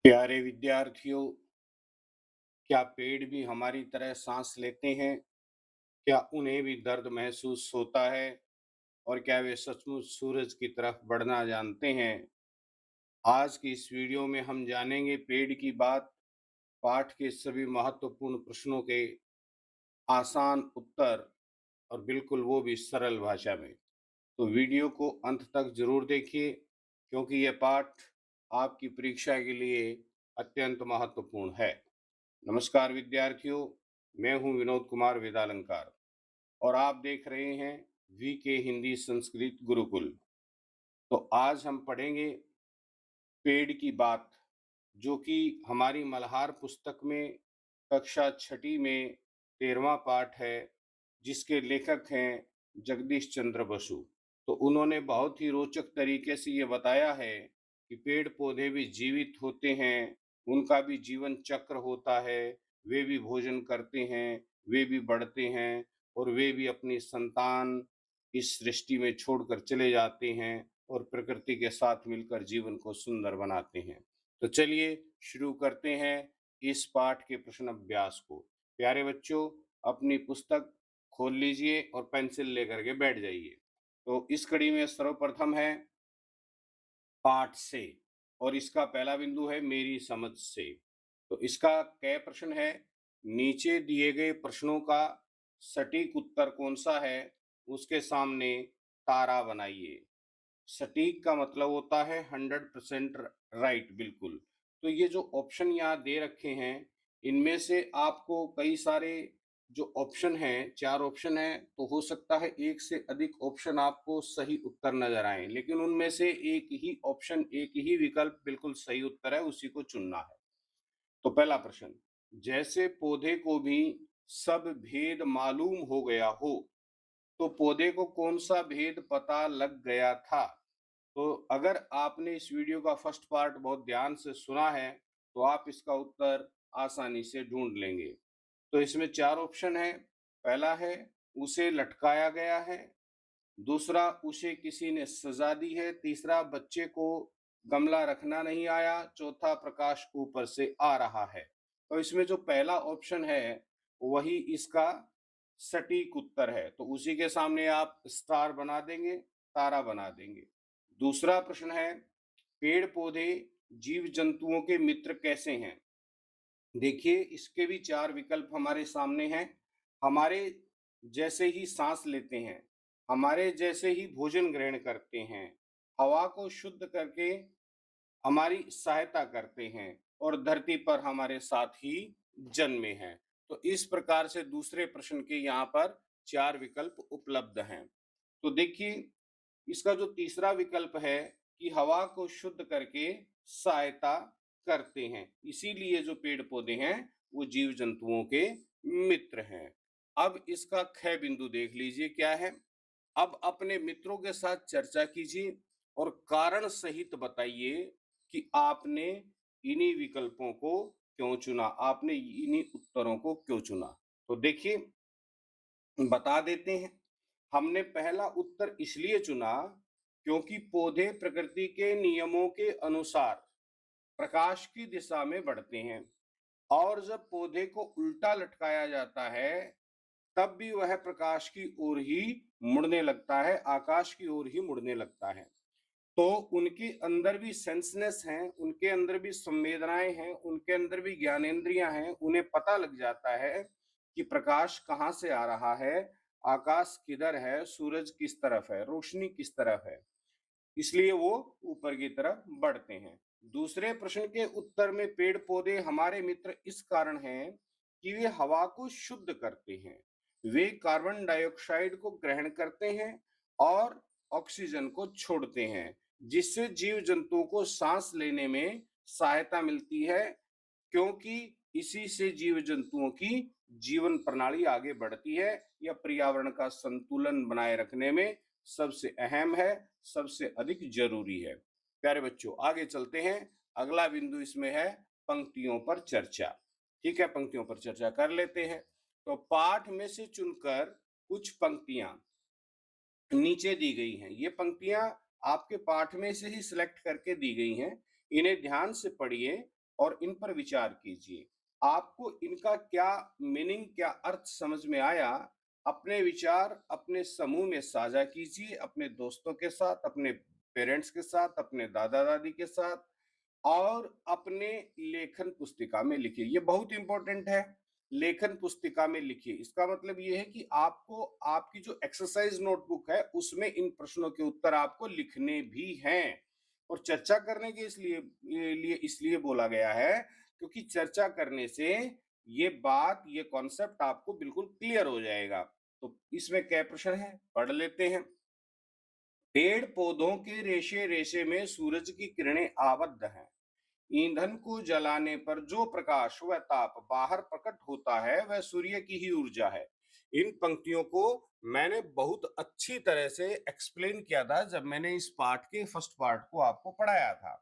प्यारे विद्यार्थियों, क्या पेड़ भी हमारी तरह सांस लेते हैं? क्या उन्हें भी दर्द महसूस होता है? और क्या वे सचमुच सूरज की तरफ बढ़ना जानते हैं? आज की इस वीडियो में हम जानेंगे पेड़ की बात, पाठ के सभी महत्वपूर्ण प्रश्नों के आसान उत्तर, और बिल्कुल वो भी सरल भाषा में। तो वीडियो को अंत तक जरूर देखिए, क्योंकि यह पाठ आपकी परीक्षा के लिए अत्यंत महत्वपूर्ण है। नमस्कार विद्यार्थियों, मैं हूं विनोद कुमार वेदालंकार और आप देख रहे हैं वीके हिंदी संस्कृत गुरुकुल। तो आज हम पढ़ेंगे पेड़ की बात, जो कि हमारी मल्हार पुस्तक में कक्षा छठी में 13वां पाठ है, जिसके लेखक हैं जगदीश चंद्र बसु। तो उन्होंने बहुत ही रोचक तरीके से ये बताया है कि पेड़ पौधे भी जीवित होते हैं, उनका भी जीवन चक्र होता है, वे भी भोजन करते हैं, वे भी बढ़ते हैं, और वे भी अपनी संतान इस सृष्टि में छोड़कर चले जाते हैं और प्रकृति के साथ मिलकर जीवन को सुंदर बनाते हैं। तो चलिए शुरू करते हैं इस पाठ के प्रश्न अभ्यास को। प्यारे बच्चों, अपनी पुस्तक खोल लीजिए और पेंसिल लेकर के बैठ जाइए। तो इस कड़ी में सर्वप्रथम है पाठ से, और इसका पहला बिंदु है मेरी समझ से। तो इसका कै प्रश्न है, नीचे दिए गए प्रश्नों का सटीक उत्तर कौन सा है, उसके सामने तारा बनाइए। सटीक का मतलब होता है 100% राइट, बिल्कुल। तो ये जो ऑप्शन यहाँ दे रखे हैं, इनमें से आपको कई सारे जो ऑप्शन हैं, 4 ऑप्शन हैं, तो हो सकता है एक से अधिक ऑप्शन आपको सही उत्तर नजर आए, लेकिन उनमें से एक ही ऑप्शन, एक ही विकल्प बिल्कुल सही उत्तर है, उसी को चुनना है। तो पहला प्रश्न, जैसे पौधे को भी सब भेद मालूम हो गया हो, तो पौधे को कौन सा भेद पता लग गया था? तो अगर आपने इस वीडियो का फर्स्ट पार्ट बहुत ध्यान से सुना है, तो आप इसका उत्तर आसानी से ढूंढ लेंगे। तो इसमें 4 ऑप्शन है। पहला है उसे लटकाया गया है, दूसरा उसे किसी ने सजा दी है, तीसरा बच्चे को गमला रखना नहीं आया, चौथा प्रकाश ऊपर से आ रहा है। तो इसमें जो पहला ऑप्शन है वही इसका सटीक उत्तर है, तो उसी के सामने आप स्टार बना देंगे, तारा बना देंगे। दूसरा प्रश्न है, पेड़ पौधे जीव जंतुओं के मित्र कैसे हैं? देखिए, इसके भी 4 विकल्प हमारे सामने हैं। हमारे जैसे ही सांस लेते हैं, हमारे जैसे ही भोजन ग्रहण करते हैं, हवा को शुद्ध करके हमारी सहायता करते हैं, और धरती पर हमारे साथ ही जन्मे हैं। तो इस प्रकार से दूसरे प्रश्न के यहाँ पर 4 विकल्प उपलब्ध हैं। तो देखिए, इसका जो तीसरा विकल्प है कि हवा को शुद्ध करके सहायता करते हैं, इसीलिए जो पेड़ पौधे हैं वो जीव जंतुओं के मित्र हैं। अब इसका ख बिंदु देख लीजिए क्या है। अब अपने मित्रों के साथ चर्चा कीजिए और कारण सहित बताइए कि आपने इन्हीं विकल्पों को क्यों चुना, आपने इन्हीं उत्तरों को क्यों चुना। तो देखिए, बता देते हैं। हमने पहला उत्तर इसलिए चुना क्योंकि पौधे प्रकृति के नियमों के अनुसार प्रकाश की दिशा में बढ़ते हैं, और जब पौधे को उल्टा लटकाया जाता है, तब भी वह प्रकाश की ओर ही मुड़ने लगता है, आकाश की ओर ही मुड़ने लगता है। तो उनके अंदर भी सेंसनेस है, उनके अंदर भी संवेदनाएं हैं, उनके अंदर भी ज्ञानेंद्रियां हैं, उन्हें पता लग जाता है कि प्रकाश कहाँ से आ रहा है, आकाश किधर है, सूरज किस तरफ है, रोशनी किस तरफ है, इसलिए वो ऊपर की तरफ बढ़ते हैं। दूसरे प्रश्न के उत्तर में पेड़ पौधे हमारे मित्र इस कारण हैं कि वे हवा को शुद्ध करते हैं, वे कार्बन डाइऑक्साइड को ग्रहण करते हैं और ऑक्सीजन को छोड़ते हैं, जिससे जीव जंतुओं को सांस लेने में सहायता मिलती है, क्योंकि इसी से जीव जंतुओं की जीवन प्रणाली आगे बढ़ती है, या पर्यावरण का संतुलन बनाए रखने में सबसे अहम है, सबसे अधिक जरूरी है। प्यारे बच्चों, आगे चलते हैं। अगला बिंदु इसमें है पंक्तियों पर चर्चा। ठीक है, पंक्तियों पर चर्चा कर लेते हैं। तो पाठ में से चुनकर कुछ पंक्तियां नीचे दी गई हैं। ये पंक्तियां आपके पाठ में से ही सिलेक्ट करके दी गई हैं, इन्हें ध्यान से पढ़िए और इन पर विचार कीजिए। आपको इनका क्या मीनिंग, क्या अर्थ समझ में आया? अपने विचार अपने समूह में साझा कीजिए, अपने दोस्तों के साथ, अपने पेरेंट्स के साथ, अपने दादा-दादी के साथ और अपने लेखन पुस्तिका में लिखिए। ये बहुत इंपॉर्टेंट है, लेखन पुस्तिका में लिखिए। इसका मतलब ये है कि आपको आपकी जो एक्सरसाइज नोटबुक है, उसमें इन प्रश्नों के उत्तर आपको लिखने भी हैं। और चर्चा करने के इसलिए बोला गया है, क्योंकि चर्चा करने से ये बात, ये कॉन्सेप्ट आपको बिल्कुल क्लियर हो जाएगा। तो इसमें क्या प्रश्न है, पढ़ लेते हैं। पेड़ पौधों के रेशे रेशे में सूरज की किरणें आबद्ध हैं। ईंधन को जलाने पर जो प्रकाश व ताप बाहर प्रकट होता है वह सूर्य की ही ऊर्जा है। इन पंक्तियों को मैंने बहुत अच्छी तरह से एक्सप्लेन किया था जब मैंने इस पार्ट के फर्स्ट पार्ट को आपको पढ़ाया था।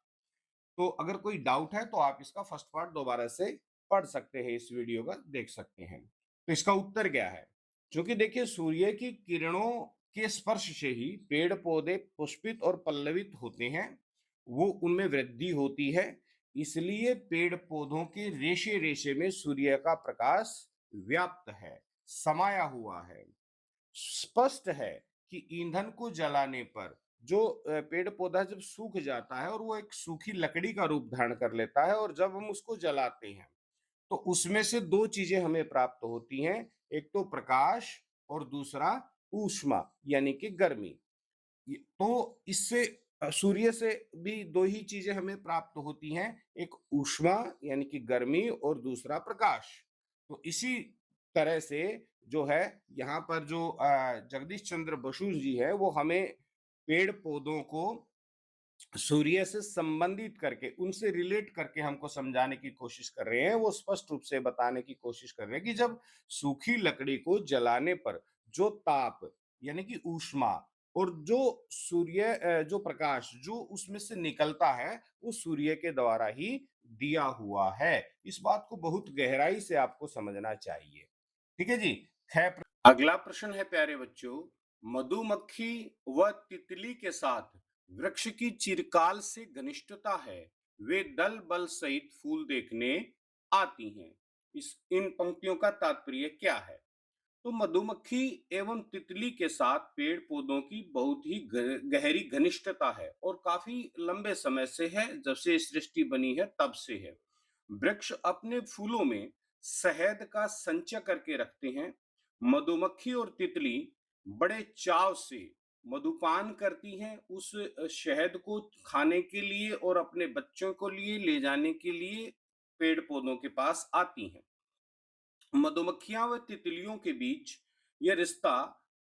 तो अगर कोई डाउट है तो आप इसका फर्स्ट पार्ट दोबारा से पढ़ सकते हैं, इस वीडियो का देख सकते हैं। तो इसका उत्तर क्या है? क्योंकि देखिए, सूर्य की किरणों के स्पर्श से ही पेड़ पौधे पुष्पित और पल्लवित होते हैं, वो उनमें वृद्धि होती है। इसलिए पेड़ पौधों के रेशे रेशे में सूर्य का प्रकाश व्याप्त है, समाया हुआ है। स्पष्ट है कि ईंधन को जलाने पर जो पेड़ पौधा जब सूख जाता है और वो एक सूखी लकड़ी का रूप धारण कर लेता है, और जब हम उसको जलाते हैं तो उसमें से दो चीजें हमें प्राप्त होती हैं, एक तो प्रकाश और दूसरा ऊष्मा यानी कि गर्मी। तो इससे सूर्य से भी दो ही चीजें हमें प्राप्त होती हैं, एक ऊष्मा यानी कि गर्मी और दूसरा प्रकाश। तो इसी तरह से जो है, यहाँ पर जो जगदीश चंद्र बसु जी है, वो हमें पेड़ पौधों को सूर्य से संबंधित करके, उनसे रिलेट करके हमको समझाने की कोशिश कर रहे हैं। वो स्पष्ट रूप से बताने की कोशिश कर रहे हैं कि जब सूखी लकड़ी को जलाने पर जो ताप यानी कि ऊष्मा और जो जो प्रकाश जो उसमें से निकलता है, वो सूर्य के द्वारा ही दिया हुआ है। इस बात को बहुत गहराई से आपको समझना चाहिए। ठीक है जी। अगला प्रश्न है प्यारे बच्चों, मधुमक्खी व तितली के साथ वृक्ष की चिरकाल से घनिष्ठता है, वे दल बल सहित फूल देखने आती हैं। इस इन पंक्तियों का तात्पर्य क्या है? तो मधुमक्खी एवं तितली के साथ पेड़ पौधों की बहुत ही गहरी घनिष्ठता है और काफी लंबे समय से है, जब से सृष्टि बनी है तब से है। वृक्ष अपने फूलों में शहद का संचय करके रखते हैं। मधुमक्खी और तितली बड़े चाव से मधुपान करती हैं, उस शहद को खाने के लिए और अपने बच्चों को लिए ले जाने के लिए पेड़ पौधों के पास आती हैं। मधुमक्खियां व तितलियों के बीच यह रिश्ता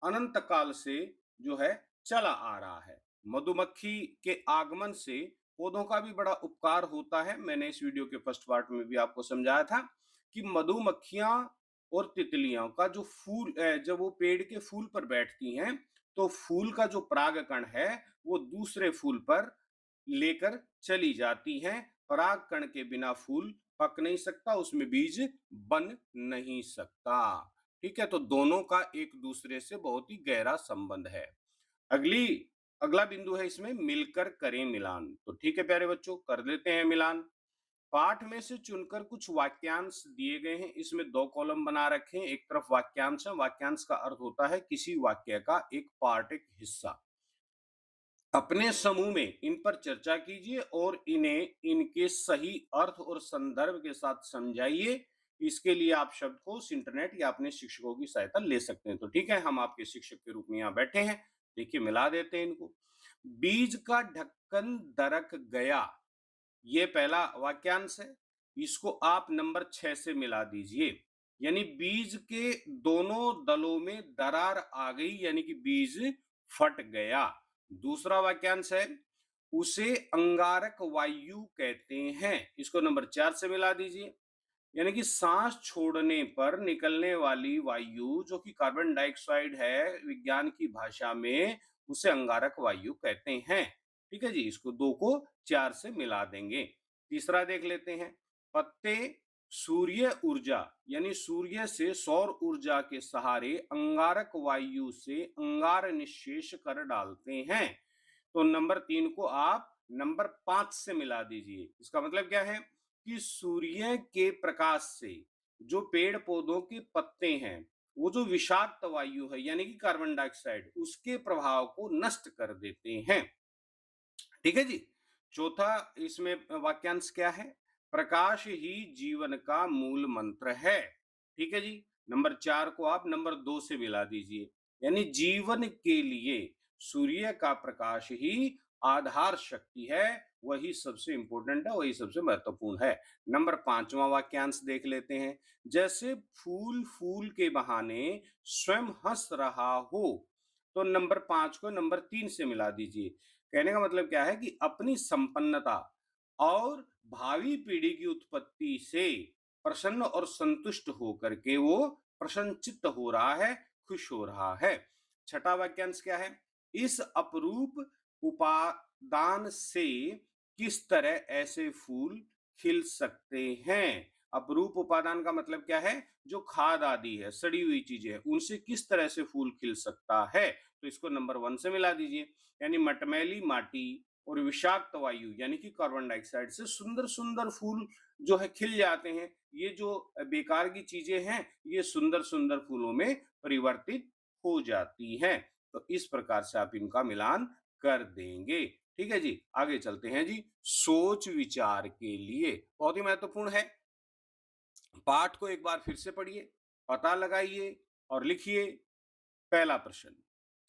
अनंत काल से जो है चला आ रहा है। मधुमक्खी के आगमन से पौधों का भी बड़ा उपकार होता है। मैंने इस वीडियो के फर्स्ट पार्ट में भी आपको समझाया था कि मधुमक्खियां और तितलियों का जो फूल जब वो पेड़ के फूल पर बैठती हैं, तो फूल का जो परागकण है वो दूसरे फूल पर लेकर चली जाती हैं। परागकण के बिना फूल पक नहीं सकता, उसमें बीज बन नहीं सकता। ठीक है, तो दोनों का एक दूसरे से बहुत ही गहरा संबंध है। अगली अगला बिंदु है इसमें, मिलकर करें मिलान। तो ठीक है प्यारे बच्चों, कर लेते हैं मिलान। पाठ में से चुनकर कुछ वाक्यांश दिए गए हैं, इसमें दो कॉलम बना रखे हैं। एक तरफ वाक्यांश है, वाक्यांश का अर्थ होता है किसी वाक्य का एक पार्ट, एक हिस्सा। अपने समूह में इन पर चर्चा कीजिए और इन्हें इनके सही अर्थ और संदर्भ के साथ समझाइए। इसके लिए आप शब्दकोश, इंटरनेट या अपने शिक्षकों की सहायता ले सकते हैं। तो ठीक है, हम आपके शिक्षक के रूप में यहाँ बैठे हैं। देखिए, मिला देते हैं इनको। बीज का ढक्कन दरक गया, ये पहला वाक्यांश है। इसको आप नंबर 6 से मिला दीजिए, यानी बीज के दोनों दलों में दरार आ गई, यानी कि बीज फट गया। दूसरा वाक्यांश है, उसे अंगारक वायु कहते हैं। इसको नंबर 4 से मिला दीजिए, यानी कि सांस छोड़ने पर निकलने वाली वायु जो कि कार्बन डाइऑक्साइड है, विज्ञान की भाषा में उसे अंगारक वायु कहते हैं। ठीक है जी, इसको 2 को 4 से मिला देंगे। तीसरा देख लेते हैं, पत्ते सूर्य ऊर्जा यानी सूर्य से सौर ऊर्जा के सहारे अंगारक वायु से अंगार निःशेष कर डालते हैं। तो नंबर 3 को आप नंबर 5 से मिला दीजिए। इसका मतलब क्या है? कि सूर्य के प्रकाश से जो पेड़ पौधों के पत्ते हैं, वो जो विषाक्त वायु है यानी कि कार्बन डाइऑक्साइड, उसके प्रभाव को नष्ट कर देते हैं। ठीक है जी। चौथा इसमें वाक्यांश क्या है? प्रकाश ही जीवन का मूल मंत्र है। ठीक है जी। नंबर 4 को आप नंबर 2 से मिला दीजिए, यानी जीवन के लिए सूर्य का प्रकाश ही आधार शक्ति है, वही सबसे इंपॉर्टेंट है, वही सबसे महत्वपूर्ण है। नंबर 5वां वाक्यांश देख लेते हैं। जैसे फूल फूल के बहाने स्वयं हंस रहा हो, तो नंबर 5 को नंबर 3 से मिला दीजिए। कहने का मतलब क्या है कि अपनी संपन्नता और भावी पीढ़ी की उत्पत्ति से प्रसन्न और संतुष्ट होकर के वो प्रसन्नचित्त हो रहा है, खुश हो रहा है। छठा वाक्यांश क्या है? इस अपरूप उपादान से किस तरह ऐसे फूल खिल सकते हैं? अपरूप उपादान का मतलब क्या है? जो खाद आदि है, सड़ी हुई चीजें हैं, उनसे किस तरह से फूल खिल सकता है? तो इसको नंबर 1 से मिला दीजिए। यानी मटमैली माटी और विषाक्त वायु यानी कि कार्बन डाइऑक्साइड से सुंदर सुंदर फूल जो है खिल जाते हैं। ये जो बेकार की चीजें हैं, ये सुंदर सुंदर फूलों में परिवर्तित हो जाती हैं। तो इस प्रकार से आप इनका मिलान कर देंगे। ठीक है जी। आगे चलते हैं जी। सोच विचार के लिए बहुत ही महत्वपूर्ण है। पाठ को एक बार फिर से पढ़िए, पता लगाइए और लिखिए। पहला प्रश्न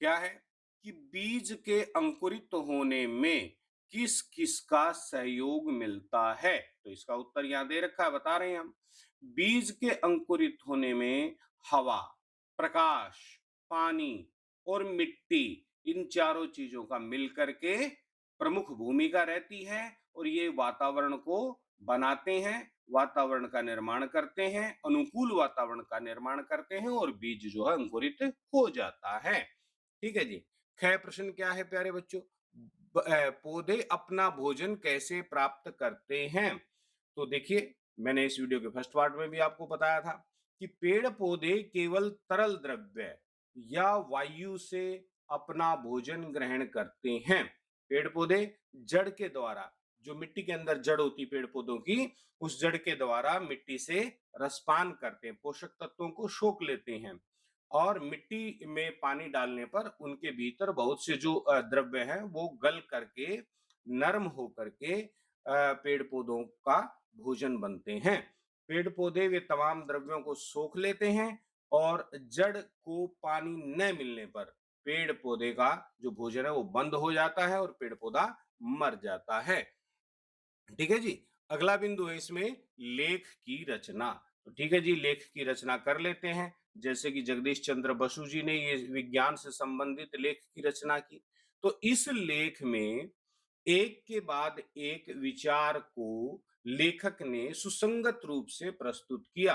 क्या है कि बीज के अंकुरित होने में किस किस का सहयोग मिलता है? तो इसका उत्तर यहां दे रखा है, बता रहे हैं हम। बीज के अंकुरित होने में हवा, प्रकाश, पानी और मिट्टी, इन चारों चीजों का मिलकर के प्रमुख भूमिका रहती है और ये वातावरण को बनाते हैं, वातावरण का निर्माण करते हैं, अनुकूल वातावरण का निर्माण करते हैं और बीज जो है अंकुरित हो जाता है। ठीक है जी। ख प्रश्न क्या है प्यारे बच्चों? पौधे अपना भोजन कैसे प्राप्त करते हैं? तो देखिए, मैंने इस वीडियो के फर्स्ट पार्ट में भी आपको बताया था कि पेड़ पौधे केवल तरल द्रव्य या वायु से अपना भोजन ग्रहण करते हैं। पेड़ पौधे जड़ के द्वारा, जो मिट्टी के अंदर जड़ होती पेड़ पौधों की, उस जड़ के द्वारा मिट्टी से रसपान करते हैं, पोषक तत्वों को सोख लेते हैं और मिट्टी में पानी डालने पर उनके भीतर बहुत से जो द्रव्य हैं वो गल करके नरम हो करके पेड़ पौधों का भोजन बनते हैं। पेड़ पौधे वे तमाम द्रव्यों को सोख लेते हैं और जड़ को पानी न मिलने पर पेड़ पौधे का जो भोजन है वो बंद हो जाता है और पेड़ पौधा मर जाता है। ठीक है जी। अगला बिंदु है इसमें लेख की रचना। तो ठीक है जी, लेख की रचना कर लेते हैं। जैसे कि जगदीश चंद्र बसु जी ने ये विज्ञान से संबंधित लेख की रचना की। तो इस लेख में एक के बाद एक विचार को लेखक ने सुसंगत रूप से प्रस्तुत किया।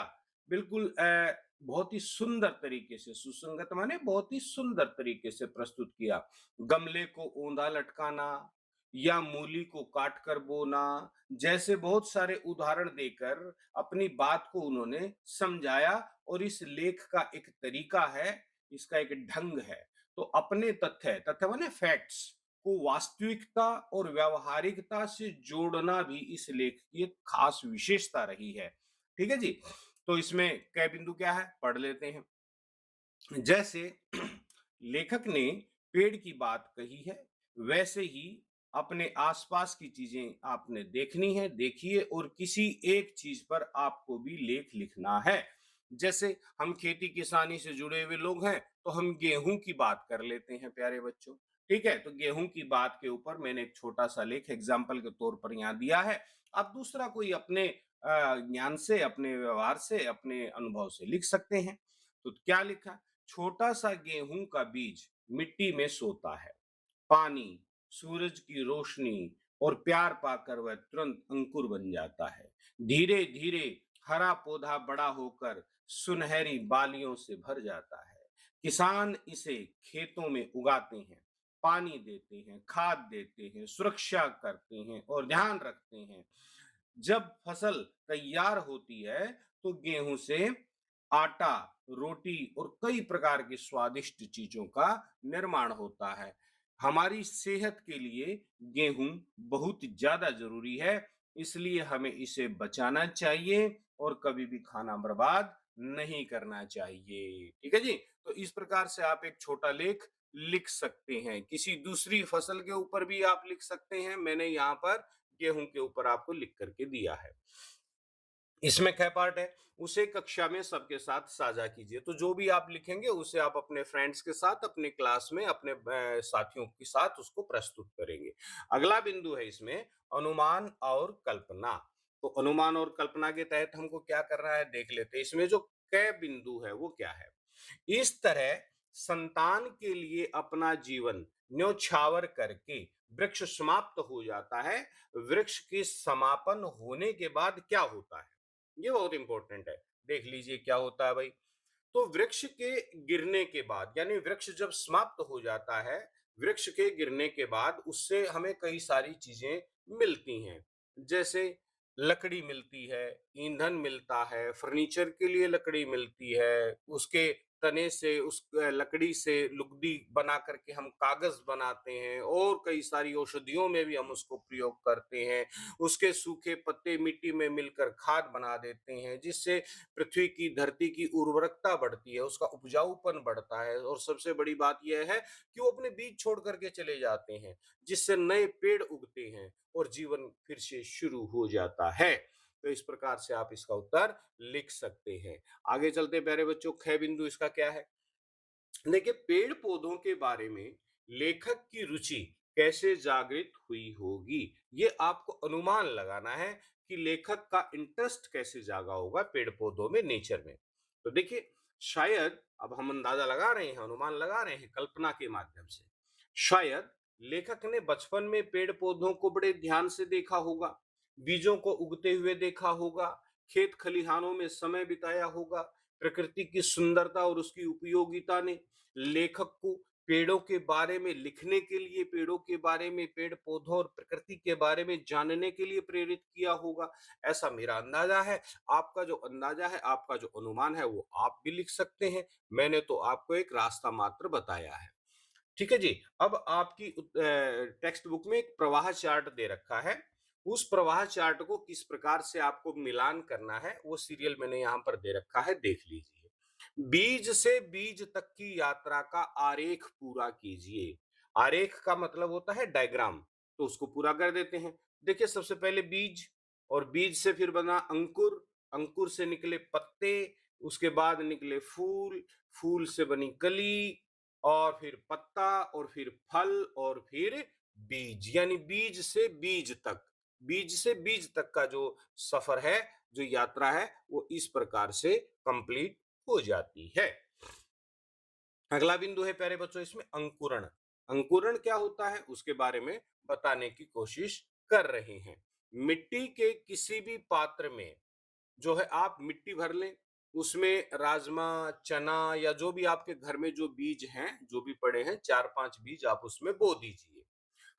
बिल्कुल बहुत ही सुंदर तरीके से, सुसंगत माने बहुत ही सुंदर तरीके से प्रस्तुत किया। गमले को औंधा लटकाना या मूली को काट कर बोना, जैसे बहुत सारे उदाहरण देकर अपनी बात को उन्होंने समझाया। और इस लेख का एक तरीका है, इसका एक ढंग है। तो अपने तथ्य, तथ्य माने फैक्ट्स को वास्तविकता और व्यावहारिकता से जोड़ना भी इस लेख की एक खास विशेषता रही है। ठीक है जी। तो इसमें कई बिंदु क्या है, पढ़ लेते हैं। जैसे लेखक ने पेड़ की बात कही है, वैसे ही अपने आसपास की चीजें आपने देखनी है, देखिए, और किसी एक चीज पर आपको भी लेख लिखना है। जैसे हम खेती किसानी से जुड़े हुए लोग हैं, तो हम गेहूं की बात कर लेते हैं प्यारे बच्चों। ठीक है, तो गेहूं की बात के ऊपर मैंने एक छोटा सा लेख एग्जाम्पल के तौर पर यहाँ दिया है। आप दूसरा कोई अपने ज्ञान से, अपने व्यवहार से, अपने अनुभव से लिख सकते हैं। तो क्या लिखा? छोटा सा गेहूं का बीज मिट्टी में सोता है, पानी, सूरज की रोशनी और प्यार पाकर वह तुरंत अंकुर बन जाता है। धीरे धीरे हरा पौधा बड़ा होकर सुनहरी बालियों से भर जाता है। किसान इसे खेतों में उगाते हैं, पानी देते हैं, खाद देते हैं, सुरक्षा करते हैं और ध्यान रखते हैं। जब फसल तैयार होती है तो गेहूं से आटा, रोटी और कई प्रकार की स्वादिष्ट चीजों का निर्माण होता है। हमारी सेहत के लिए गेहूं बहुत ज्यादा जरूरी है। इसलिए हमें इसे बचाना चाहिए और कभी भी खाना बर्बाद नहीं करना चाहिए। ठीक है जी? तो इस प्रकार से आप एक छोटा लेख लिख सकते हैं। किसी दूसरी फसल के ऊपर भी आप लिख सकते हैं। मैंने यहाँ पर गेहूँ के ऊपर आपको लिख करके दिया है। इसमें क्या पार्ट है, उसे कक्षा में सबके साथ साझा कीजिए। तो जो भी आप लिखेंगे उसे आप अपने फ्रेंड्स के साथ, अपने क्लास में, अपने साथियों के साथ उसको प्रस्तुत करेंगे। अगला बिंदु है इसमें अनुमान और कल्पना। तो अनुमान और कल्पना के तहत हमको क्या करना है देख लेते हैं। इसमें जो क बिंदु है वो क्या है। इस तरह संतान के लिए अपना जीवन न्योछावर करके वृक्ष समाप्त हो जाता है। वृक्ष के समापन होने के बाद क्या होता है, ये बहुत इंपॉर्टेंट है। देख लीजिए क्या होता है भाई। तो वृक्ष के गिरने के बाद, यानी वृक्ष जब समाप्त हो जाता है, वृक्ष के गिरने के बाद उससे हमें कई सारी चीजें मिलती हैं। जैसे लकड़ी मिलती है, ईंधन मिलता है, फर्नीचर के लिए लकड़ी मिलती है, उसके तने से, उस लकड़ी से लुगदी बना करके हम कागज बनाते हैं और कई सारी औषधियों में भी हम उसको प्रयोग करते हैं। उसके सूखे पत्ते मिट्टी में मिलकर खाद बना देते हैं, जिससे पृथ्वी की, धरती की उर्वरकता बढ़ती है, उसका उपजाऊपन बढ़ता है। और सबसे बड़ी बात यह है कि वो अपने बीज छोड़ करके चले जाते हैं, जिससे नए पेड़ उगते हैं और जीवन फिर से शुरू हो जाता है। तो इस प्रकार से आप इसका उत्तर लिख सकते हैं। आगे चलते प्यारे बच्चों, ख बिंदु इसका क्या है। देखिए, पेड़ पौधों के बारे में लेखक की रुचि कैसे जागृत हुई होगी, ये आपको अनुमान लगाना है कि लेखक का इंटरेस्ट कैसे जागा होगा पेड़ पौधों में, नेचर में। तो देखिए, शायद अब हम अंदाजा लगा रहे हैं, अनुमान लगा रहे हैं कल्पना के माध्यम से। शायद लेखक ने बचपन में पेड़ पौधों को बड़े ध्यान से देखा होगा, बीजों को उगते हुए देखा होगा, खेत खलिहानों में समय बिताया होगा। प्रकृति की सुंदरता और उसकी उपयोगिता ने लेखक को पेड़ों के बारे में लिखने के लिए, पेड़ों के बारे में, पेड़ पौधों और प्रकृति के बारे में जानने के लिए प्रेरित किया होगा। ऐसा मेरा अंदाजा है। आपका जो अंदाजा है, आपका जो अनुमान है, वो आप भी लिख सकते हैं। मैंने तो आपको एक रास्ता मात्र बताया है। ठीक है जी। अब आपकी टेक्स्ट बुक में एक प्रवाह चार्ट दे रखा है। उस प्रवाह चार्ट को किस प्रकार से आपको मिलान करना है, वो सीरियल मैंने यहाँ पर दे रखा है, देख लीजिए। बीज से बीज तक की यात्रा का आरेख पूरा कीजिए। आरेख का मतलब होता है डायग्राम, तो उसको पूरा कर देते हैं। देखिए, सबसे पहले बीज, और बीज से फिर बना अंकुर, अंकुर से निकले पत्ते, उसके बाद निकले फूल, फूल से बनी कली, और फिर पत्ता, और फिर फल, और फिर बीज। यानी बीज से बीज तक, बीज से बीज तक का जो सफर है, जो यात्रा है, वो इस प्रकार से कंप्लीट हो जाती है। अगला बिंदु है प्यारे बच्चों इसमें अंकुरण। अंकुरण क्या होता है उसके बारे में बताने की कोशिश कर रहे हैं। मिट्टी के किसी भी पात्र में जो है आप मिट्टी भर लें, उसमें राजमा, चना या जो भी आपके घर में जो बीज हैं, जो भी पड़े हैं, 4-5 बीज आप उसमें बो दीजिए।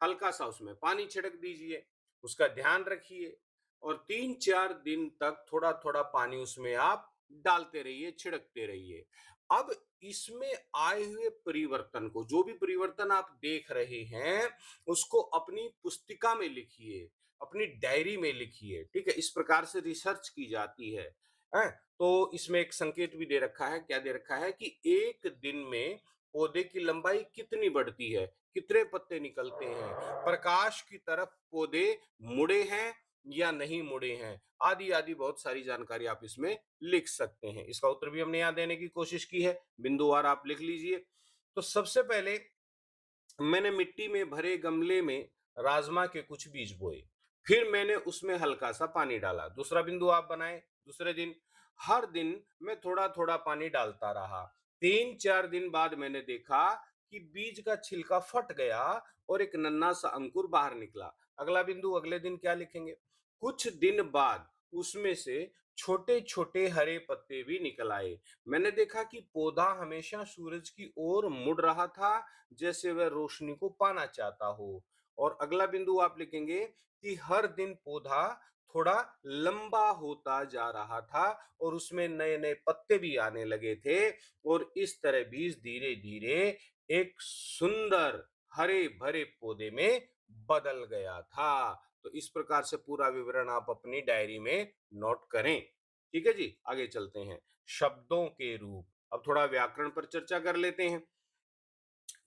हल्का सा उसमें पानी छिड़क दीजिए, उसका ध्यान रखिए, और 3-4 दिन तक थोड़ा थोड़ा पानी उसमें आप डालते रहिए, छिड़कते रहिए। अब इसमें आए हुए परिवर्तन को, जो भी परिवर्तन आप देख रहे हैं, उसको अपनी पुस्तिका में लिखिए, अपनी डायरी में लिखिए। ठीक है, इस प्रकार से रिसर्च की जाती है। हैं? तो इसमें एक संकेत भी दे रखा है, क्या दे रखा है कि एक दिन में पौधे की लंबाई कितनी बढ़ती है, कितने पत्ते निकलते हैं, प्रकाश की तरफ पौधे मुड़े हैं या नहीं मुड़े हैं, आदि आदि बहुत सारी जानकारी आप इसमें लिख सकते हैं। इसका उत्तर भी हमने यहाँ देने की कोशिश की है, बिंदुवार आप लिख लीजिए। तो सबसे पहले मैंने मिट्टी में भरे गमले में राजमा के कुछ बीज बोए, फिर मैंने उसमें हल्का सा पानी डाला। दूसरा बिंदु आप बनाए, दूसरे दिन हर दिन मैं थोड़ा थोड़ा पानी डालता रहा। 3-4 दिन बाद मैंने देखा कि बीज का छिलका फट गया और एक नन्हा सा अंकुर बाहर निकला। अगला बिंदु, अगले दिन क्या लिखेंगे। कुछ दिन बाद उसमें से छोटे छोटे हरे पत्ते भी निकल आए। मैंने देखा कि पौधा हमेशा सूरज की ओर मुड़ रहा था, जैसे वह रोशनी को पाना चाहता हो। और अगला बिंदु आप लिखेंगे कि हर दिन पौधा थोड़ा लंबा होता जा रहा था और उसमें नए नए पत्ते भी आने लगे थे, और इस तरह बीज धीरे धीरे एक सुंदर हरे भरे पौधे में बदल गया था। तो इस प्रकार से पूरा विवरण आप अपनी डायरी में नोट करें। ठीक है जी, आगे चलते हैं। शब्दों के रूप, अब थोड़ा व्याकरण पर चर्चा कर लेते हैं।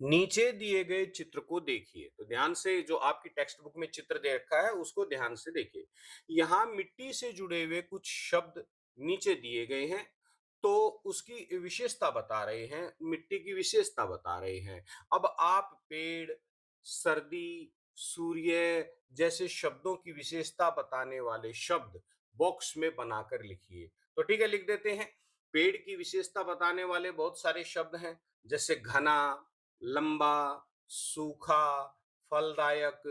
नीचे दिए गए चित्र को देखिए, तो ध्यान से जो आपकी टेक्स्ट बुक में चित्र दे रखा है उसको ध्यान से देखिए। यहाँ मिट्टी से जुड़े हुए कुछ शब्द नीचे दिए गए हैं, तो उसकी विशेषता बता रहे हैं, मिट्टी की विशेषता बता रहे हैं। अब आप पेड़, सर्दी, सूर्य जैसे शब्दों की विशेषता बताने वाले शब्द बॉक्स में बनाकर लिखिए। तो ठीक है, लिख देते हैं। पेड़ की विशेषता बताने वाले बहुत सारे शब्द हैं, जैसे घना, लंबा, सूखा, फलदायक,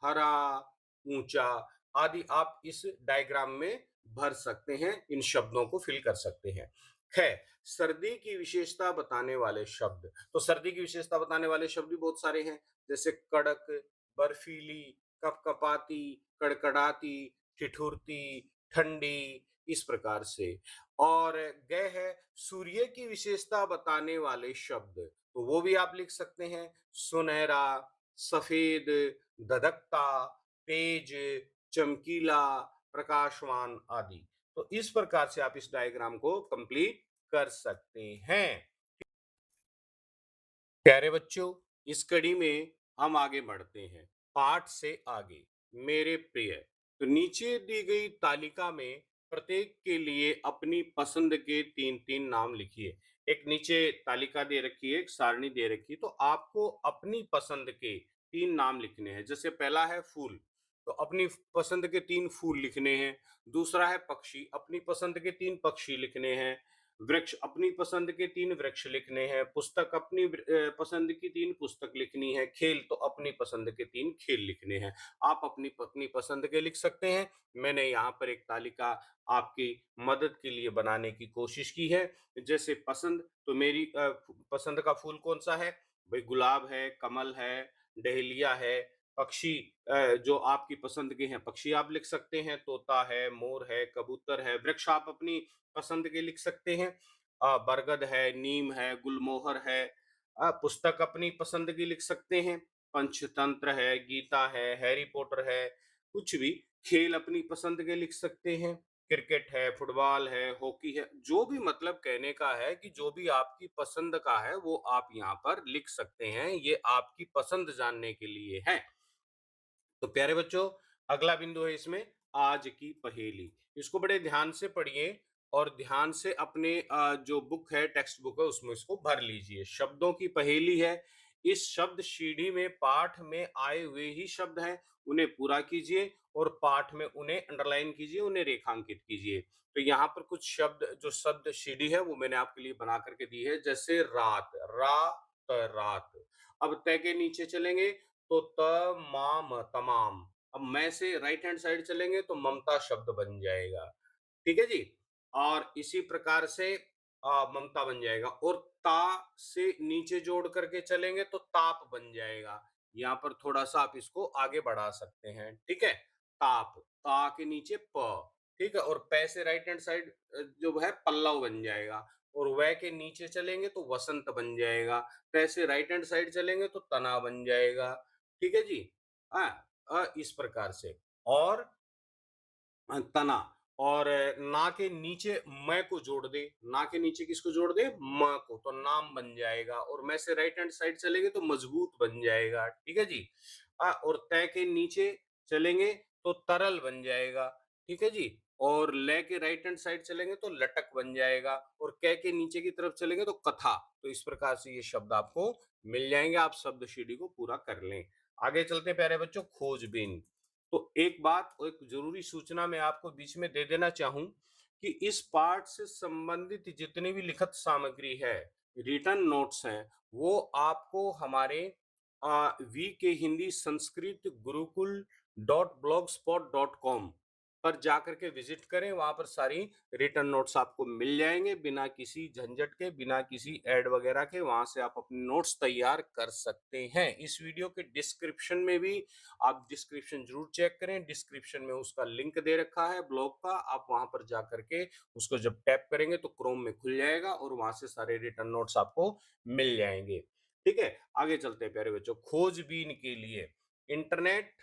हरा, ऊंचा आदि आप इस डायग्राम में भर सकते हैं, इन शब्दों को फिल कर सकते हैं। खैर, सर्दी की विशेषता बताने वाले शब्द, तो सर्दी की विशेषता बताने वाले शब्द भी बहुत सारे हैं, जैसे कड़क, बर्फीली, कपकपाती, कड़कड़ाती, ठिठुरती, ठंडी, इस प्रकार से। और गए है सूर्य की विशेषता बताने वाले शब्द, तो वो भी आप लिख सकते हैं, सुनहरा, सफेद, धधकता, तेज, चमकीला, प्रकाशवान आदि। तो इस प्रकार से आप इस डायग्राम को कंप्लीट कर सकते हैं। प्यारे बच्चों, इस कड़ी में हम आगे बढ़ते हैं, पाठ से आगे। मेरे प्रिय, तो नीचे दी गई तालिका में प्रत्येक के लिए अपनी पसंद के तीन तीन नाम लिखिए। एक नीचे तालिका दे रखी है, एक सारणी दे रखी है, तो आपको अपनी पसंद के तीन नाम लिखने हैं। जैसे पहला है फूल, तो अपनी पसंद के तीन फूल लिखने हैं। दूसरा है पक्षी, अपनी पसंद के तीन पक्षी लिखने हैं। वृक्ष, अपनी पसंद के तीन वृक्ष लिखने हैं। पुस्तक, अपनी पसंद की तीन पुस्तक लिखनी है। खेल, तो अपनी पसंद के तीन खेल लिखने हैं। आप अपनी अपनी पसंद के लिख सकते हैं। मैंने यहाँ पर एक तालिका आपकी मदद के लिए बनाने की कोशिश की है। जैसे पसंद, तो मेरी पसंद का फूल कौन सा है भाई? गुलाब है, कमल है, डहेलिया है। पक्षी, जो आपकी पसंद के हैं पक्षी आप लिख सकते हैं, तोता है, मोर है, कबूतर है। वृक्ष आप अपनी पसंद के लिख सकते हैं, बरगद है, नीम है, गुलमोहर है। पुस्तक अपनी पसंद की लिख सकते हैं, पंचतंत्र है, गीता है, हैरी पॉटर है, कुछ भी। खेल अपनी पसंद के लिख सकते हैं, क्रिकेट है, फुटबॉल है, हॉकी है। जो भी मतलब कहने का है कि जो भी आपकी पसंद का है वो आप यहाँ पर लिख सकते हैं, ये आपकी पसंद जानने के लिए है। तो प्यारे बच्चों, अगला बिंदु है इसमें आज की पहेली। इसको बड़े ध्यान से पढ़िए और ध्यान से अपने जो बुक है, टेक्स्ट बुक है, उसमें इसको भर लीजिए। शब्दों की पहेली है। इस शब्द सीढ़ी में पाठ में आए हुए ही शब्द हैं, उन्हें पूरा कीजिए और पाठ में उन्हें अंडरलाइन कीजिए, उन्हें रेखांकित कीजिए। तो यहाँ पर कुछ शब्द, जो शब्द सीढ़ी है वो मैंने आपके लिए बना करके दी है। जैसे रात, रात। अब तय के नीचे चलेंगे तो तमाम, तमाम। अब मैं से राइट हैंड साइड चलेंगे तो ममता शब्द बन जाएगा। ठीक है जी। और इसी प्रकार से ममता बन जाएगा। और ता से नीचे जोड़ करके चलेंगे तो ताप बन जाएगा। यहाँ पर थोड़ा सा आप इसको आगे बढ़ा सकते हैं। ठीक है, ताप, ता के नीचे प। ठीक है, और पै से राइट हैंड साइड जो है पल्लव बन जाएगा। और वह के नीचे चलेंगे तो वसंत बन जाएगा। तै से राइट हैंड साइड चलेंगे तो तना बन जाएगा। ठीक है जी। इस प्रकार से। और तना, और ना के नीचे मैं को जोड़ दे। ना के नीचे किसको जोड़ दे? म को, तो नाम बन जाएगा। और मैं से राइट हैंड साइड चलेंगे तो मजबूत बन जाएगा। ठीक है जी। और तय के नीचे चलेंगे तो तरल बन जाएगा। ठीक है जी। और ले के राइट हैंड साइड चलेंगे तो लटक बन जाएगा। और कै के नीचे की तरफ चलेंगे तो कथा। तो इस प्रकार से ये शब्द आपको मिल जाएंगे। आप शब्द सीढ़ी को पूरा कर लें। आगे चलते हैं प्यारे बच्चों, खोजबीन। तो एक बात, एक जरूरी सूचना मैं आपको बीच में दे देना चाहूं कि इस पाठ से संबंधित जितनी भी लिखित सामग्री है, रिटर्न नोट्स हैं, वो आपको हमारे वी के हिंदी संस्कृत गुरुकुल .blogspot.com पर जाकर के विजिट करें। वहां पर सारी रिटर्न नोट्स आपको मिल जाएंगे, बिना किसी झंझट के, बिना किसी ऐड वगैरह के। वहां से आप अपने नोट्स तैयार कर सकते हैं। इस वीडियो के डिस्क्रिप्शन में भी आप डिस्क्रिप्शन जरूर चेक करें। डिस्क्रिप्शन में उसका लिंक दे रखा है ब्लॉग का, आप वहां पर जा करके उसको जब टैप करेंगे तो क्रोम में खुल जाएगा और वहां से सारे रिटर्न नोट्स आपको मिल जाएंगे। ठीक है, आगे चलते हैं प्यारे बच्चों। खोजबीन के लिए इंटरनेट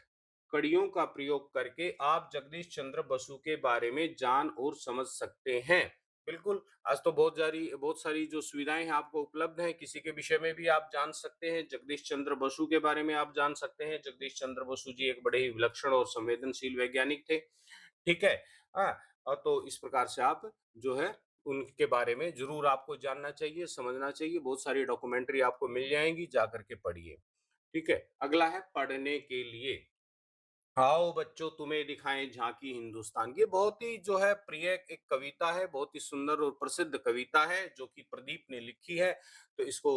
टिप्पणियों का प्रयोग करके आप जगदीश चंद्र बसु के बारे में जान और समझ सकते हैं। बिल्कुल, आज तो बहुत सारी जो सुविधाएँ हैं आपको उपलब्ध हैं, किसी के विषय में भी आप जान सकते हैं, जगदीश चंद्र बसु के बारे में आप जान सकते हैं। जगदीश चंद्र बसु जी एक बड़े ही विलक्षण और संवेदनशील वैज्ञानिक थे, ठीक है? हाँ, तो इस प्रकार से आप जो है उनके बारे में ज़रूर आपको जानना चाहिए, समझना चाहिए, बहुत सारी डॉक्यूमेंट्री आपको मिल जाएँगी, जा कर के पढ़िए, ठीक है? अगला है पढ़ने के लिए। आओ बच्चों तुम्हें दिखाएं झांकी हिंदुस्तान। ये बहुत ही जो है प्रिय एक कविता है, बहुत ही सुंदर और प्रसिद्ध कविता है जो कि प्रदीप ने लिखी है। तो इसको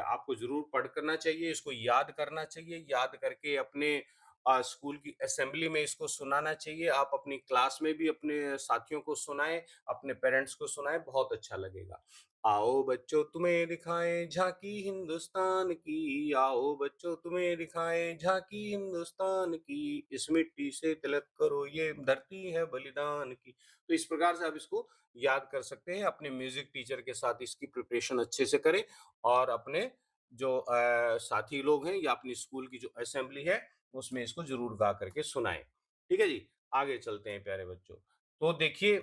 आपको जरूर पढ़ करना चाहिए, इसको याद करना चाहिए, याद करके अपने स्कूल की असेंबली में इसको सुनाना चाहिए। आप अपनी क्लास में भी अपने साथियों को सुनाएं, अपने पेरेंट्स को सुनाएं, बहुत अच्छा लगेगा। आओ बच्चों तुम्हें दिखाएं झांकी हिंदुस्तान की, आओ बच्चों तुम्हें दिखाएं झांकी हिंदुस्तान की, इस मिट्टी से तिलक करो ये धरती है बलिदान की। तो इस प्रकार से आप इसको याद कर सकते हैं। अपने म्यूजिक टीचर के साथ इसकी प्रिपरेशन अच्छे से करें और अपने जो साथी लोग हैं या अपनी स्कूल की जो असेंबली है उसमें इसको जरूर गा करके सुनाएं। ठीक है जी, आगे चलते हैं प्यारे बच्चों। तो देखिए,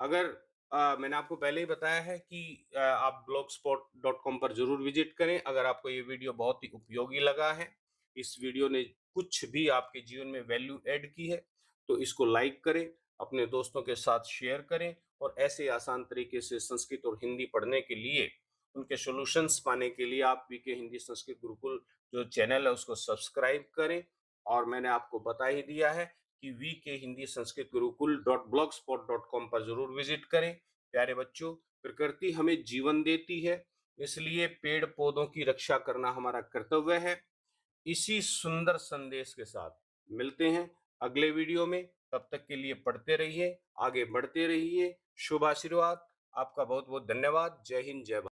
अगर मैंने आपको पहले ही बताया है कि आप blogspot.com पर जरूर विजिट करें। अगर आपको ये वीडियो बहुत ही उपयोगी लगा है, इस वीडियो ने कुछ भी आपके जीवन में वैल्यू ऐड की है, तो इसको लाइक करें, अपने दोस्तों के साथ शेयर करें और ऐसे आसान तरीके से संस्कृत और हिंदी पढ़ने के लिए, उनके सॉल्यूशंस पाने के लिए आप वीके हिंदी संस्कृत गुरुकुल जो चैनल है उसको सब्सक्राइब करें। और मैंने आपको बता ही दिया है कि वीके हिंदी संस्कृत गुरुकुल .blogspot.com पर जरूर विजिट करें। प्यारे बच्चों, प्रकृति हमें जीवन देती है, इसलिए पेड़ पौधों की रक्षा करना हमारा कर्तव्य है। इसी सुंदर संदेश के साथ मिलते हैं अगले वीडियो में। तब तक के लिए पढ़ते रहिए, आगे बढ़ते रहिए। शुभ आशीर्वाद। आपका बहुत बहुत धन्यवाद। जय हिंद, जय भारत।